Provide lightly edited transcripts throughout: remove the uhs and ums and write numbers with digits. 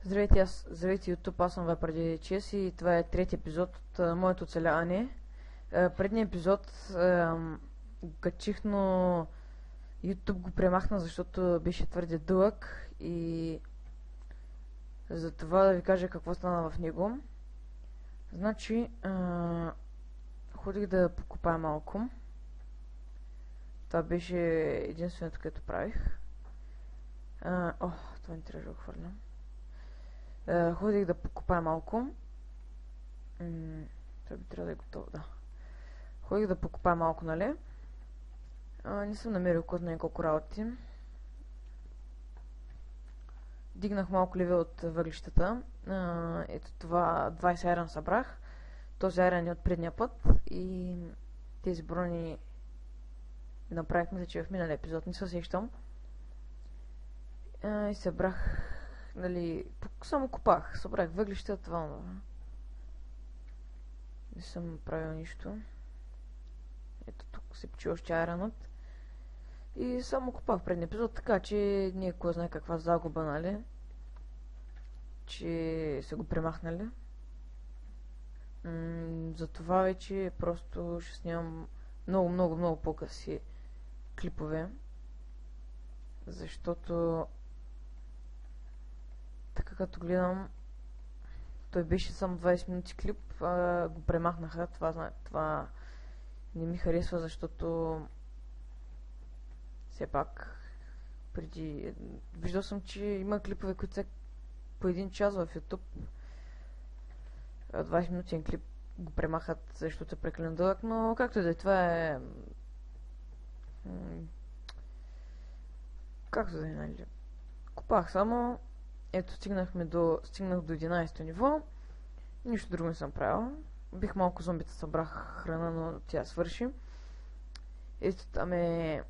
Здравейте YouTube, аз съм Вепреди Чес и това е трети епизод от моето оцеляване. Предния епизод качих, но YouTube го премахна, защото беше твърде дълъг и за това да ви кажа какво стана в него. Значи, ходих да покупая малко. Това беше единственото, което правих. Това не трябва да го хвърлям. Ходих да покупая малко. Това би трябва да е готово, да. Ходих да покупая малко, нали? Не съм намерил кой знае колко работи. Дигнах малко левел от въглищата. Ето това 20 айрон събрах. Този айрон е от предния път. И тези брони направих, мисля, че в миналия епизод, не се сещам. И събрах, нали, само копах, събрах въглища, това. Не съм правил нищо. Ето тук се почи още айронът. И само копах предния епизод, така че не е кой знае каква загуба, нали? Че се го премахнали. Затова вече просто ще снимам много по-къси клипове. Защото така като гледам, той беше само 20 минути клип, го премахнаха. Това не ми харесва, защото все пак преди виждал съм, че има клипове, които са по един час в YouTube. 20 минутен клип го премахат, защото е прекалено дълъг, но както и да е, това е както да е, нали. Купах само. Ето, стигнах до 11-то ниво. Нищо друго не съм правил. Бих малко зомбита, събрах храна, но тя свърши. Ето там е,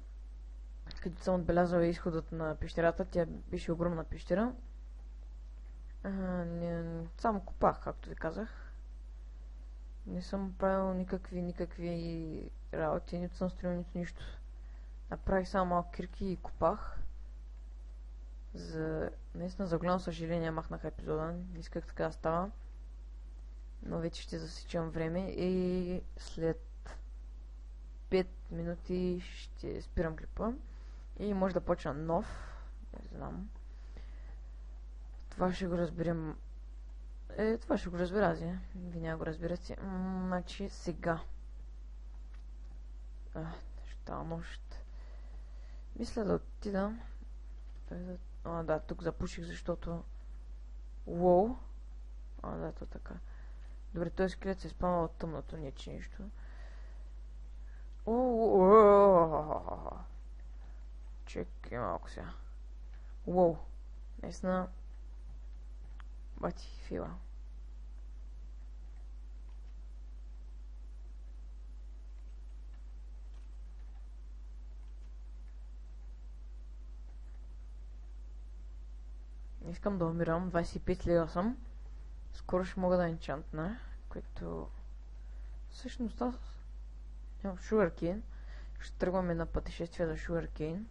където съм отбелязал изходът на пещерата. Тя беше огромна пещера. Само купах, както ви казах. Не съм правил никакви работи, нито съм строил, нито нищо. Направих само малко кирки и купах. Наистина, за голямо съжаление махнах епизода. Не исках така да става. Но вече ще засичам време и след 5 минути ще спирам клипа. И може да почна нов. Не знам. Това ще го разберем. Това ще го разбера аз. Вие няма го разбирате. Значи сега. Ща нощ. Мисля да отида. Да, тук запуших, защото... Уоу! Да, то така. Добре, този скелет се спамва от тъмното, не че нищо. Чекай малко сега. Уоу! Наистина... Бати, фила. Не искам да умирам, 25 лева съм. Скоро ще мога да енчантна, което... Всъщност аз... нямам Sugarcane. Ще тръгваме на пътешествие за Sugarcane.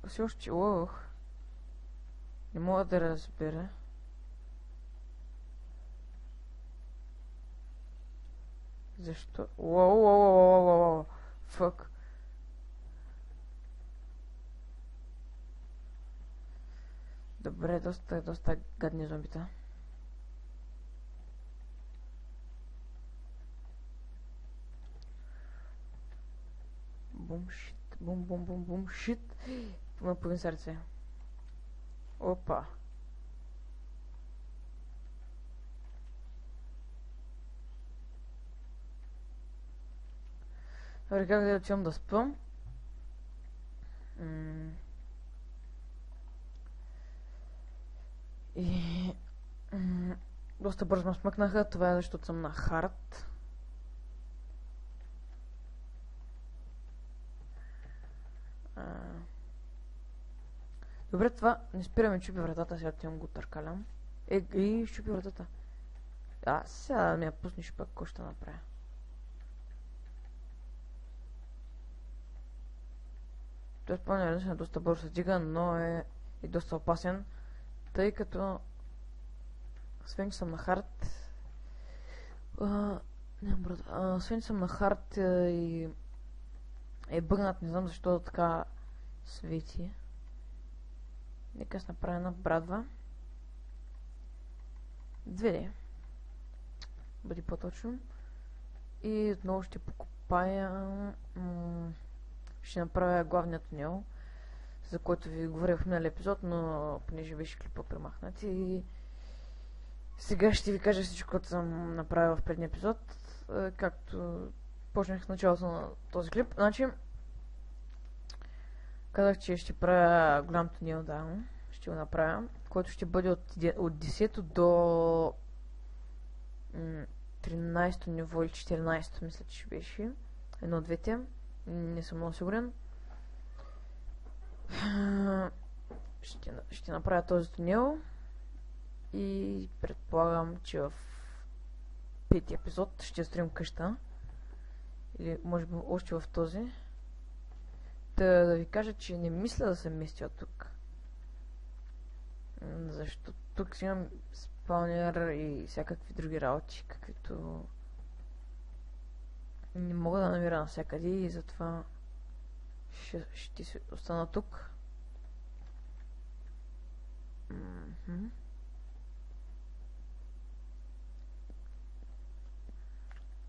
Все още лъх. Не мога да разбера. Защо? Уоу. Фък. Добре, доста гадни зомбита. Бум, шит. Бум, шит. Има половин сърце. Опа. Добре, как да отивам да спам? И... доста бързо ме смъкнаха, това е защото съм на хард. Добре, това не спираме, чупи вратата, сега отивам го търкалям. Щупи вратата. Сега да ми я пуснеш пък, какво ще направя? Той спомня наистина доста бързо се дига, но е и доста опасен, тъй като Сфинксът на Харт Сфинксът на Харт и е бъгнат, не знам защо така свети. Нека се направя една брадва. 2D. Бъде по-точно. И отново ще покопая. Ще направя главния тунел, за който ви говоря в миналия епизод, но понеже беше клипа премахнат. И сега ще ви кажа всичко, което съм направил в предния епизод, както почнах в началото на този клип. Значи, казах, че ще правя голям тунел, да, ще го направя, който ще бъде от 10 до 13 ниво или 14, мисля, че беше. Едно от двете. Не съм много сигурен. Ще направя този тунел и предполагам, че в 5-ти епизод ще строим къща. Или може би още в този. Да ви кажа, че не мисля да се местя тук. Защото тук си имам спаунер и всякакви други работи, каквито не мога да намеря навсякъде и затова ще си остана тук.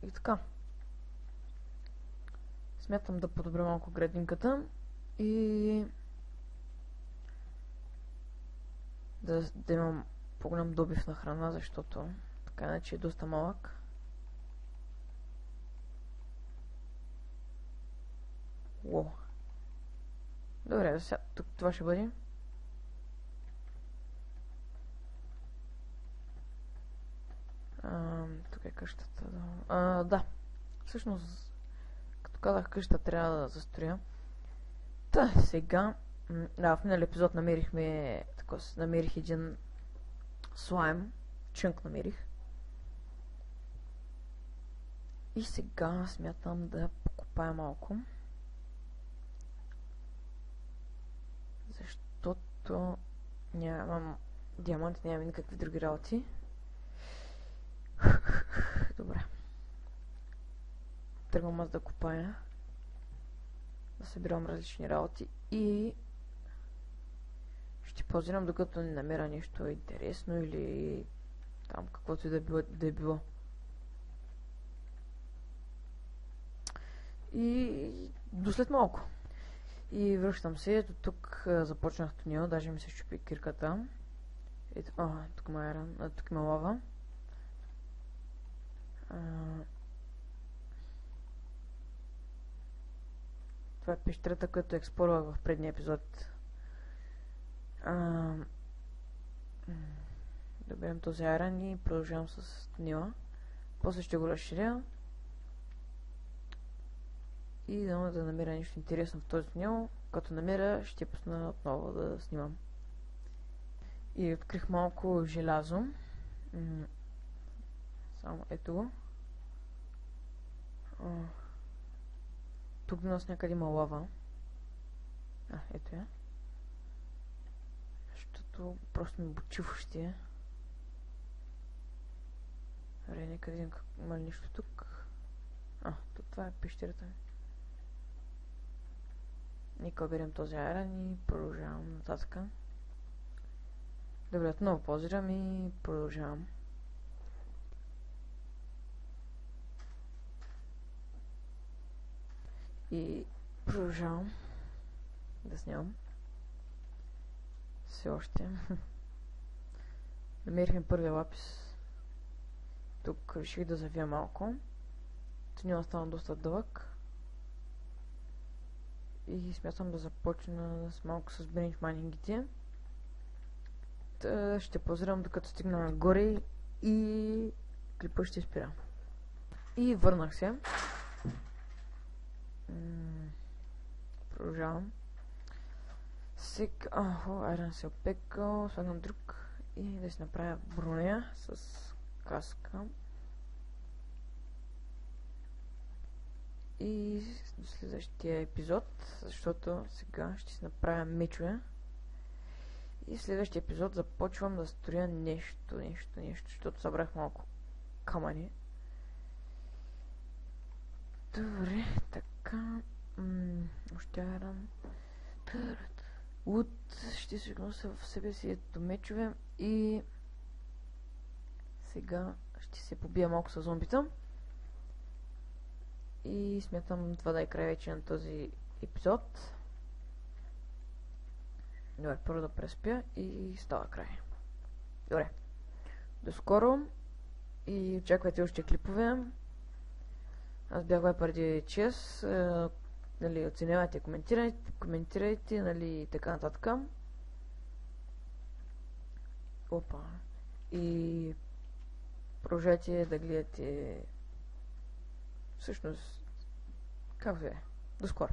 И така. Смятам да подобря малко градинката и да имам по-голям добив на храна, защото така иначе е доста малък. Уоу. Добре, сега тук това ще бъде. Тук е къщата. Да. Всъщност, като казах къща, трябва да застроя. Та, сега. В миналия епизод намерих един слайм. Чънк намерих. И сега смятам да покопая малко. Защото нямам диаманти, нямам никакви други работи. Добре. Тръгвам аз да копая. Да събирам различни работи и ще паузирам докато не намеря нещо интересно или там каквото и да е било. И до след малко. И връщам се, ето тук започнах тунел, даже ми се щупи кирката. Ето, тук има лава. Това е пещерата, която експлорвах в предния епизод. Да берем този айран и продължавам с тунела. После ще го разширя. И да намеря нещо интересно в този тунел. Като намеря, ще пусна отново да снимам. И открих малко желязо. Само ето го. Тук до нас някъде има лава. Ето я. Защото просто ми бучи в ушите. Добре, нека видим има ли нещо тук. Това е пещерата. Нека берем този айран и продължавам нататък. Добре, отново паузирам и продължавам. И продължавам да снимам. Все още. Намерихме първия лапис. Тук реших да завия малко. Тунелът стана доста дълъг. И смятам да започна с малко с бенч майнингите. Ще паузирам докато стигна нагоре и клипа ще спира. И върнах се. Продължавам. Сега, айран се опекал, слагам друг и да си направя броня с каска. и до следващия епизод, защото сега ще си направя мечове. И в следващия епизод започвам да строя нещо, защото събрах малко камъни. Добре, така. Още айрон. Лут ще се нося в себе си ето мечове и сега ще се побия малко с зомбита. И смятам това да е край вече на този епизод. Добре, първо да преспя и става край. Добре. До скоро и очаквайте още клипове. Аз бях преди 6. Нали, оценявайте, коментирайте, нали, и така нататък. Опа. И продължайте да гледате. Всъщност, как да е? До скоро.